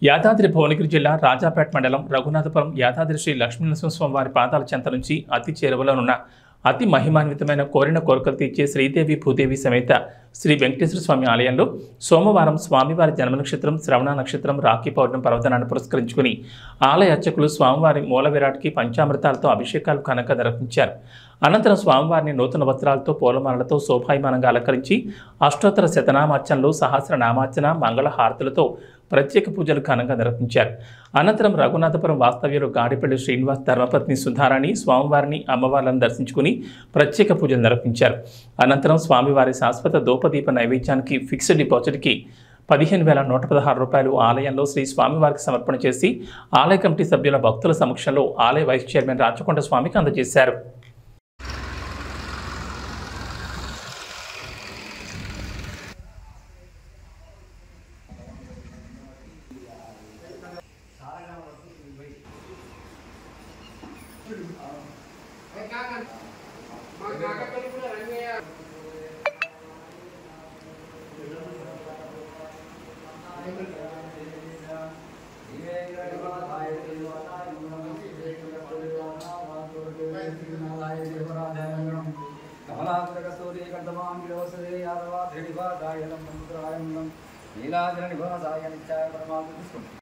యాదాద్రి భువనగిరి జిల్లా రాజాపేట మండలం రఘునాథపురం యాదాద్రి శ్రీ లక్ష్మీనరసింహస్వామి వారి పాదాల చెంత నుంచి అతి చేరువలోనున్న అతి మహిమాన్వితమైన కోరిన కోరికలు తీర్చే శ్రీదేవి భూదేవి సమేత శ్రీ వెంకటేశ్వర స్వామి ఆలయంలో సోమవారం స్వామివారి జన్మ నక్షత్రం శ్రవణ నక్షత్రం రాఖీ పౌర్ణమి పర్వదినాన్ని పురస్కరించుకుని ఆలయ అర్చకులు స్వామివారి మూల విరాట్కి పంచామృతాలతో అభిషేకాలు ఘనంగా నిర్వహించారు. అనంతరం స్వామివారిని నూతన వస్త్రాలతో పూలమాలలతో శోభాయమానంగా అలంకరించి అష్టోత్తర శతనామార్చనలు సహస్రనామార్చన మంగళ హారతులతో ప్రత్యేక పూజలు ఘనంగా నిర్వహించారు. అనంతరం రఘునాథపురం వాస్తవ్యులు గాడిపల్లి శ్రీనివాస్ ధర్మపత్ని సుధారాణి స్వామివారిని అమ్మవార్లను దర్శించుకుని ప్రత్యేక పూజలు నిర్వహించారు. అనంతరం స్వామివారి శాశ్వత దూపదీప నైవేద్యానికి ఫిక్స్డ్ డిపాజిట్కి 15,116 రూపాయలు ఆలయంలో శ్రీ స్వామివారికి సమర్పణ చేసి ఆలయ కమిటీ సభ్యుల భక్తుల సమక్షంలో ఆలయ వైస్ చైర్మన్ రాచకొండ స్వామికి అందజేశారు. नीलाद्र निवासाय नित्याय परमात्मा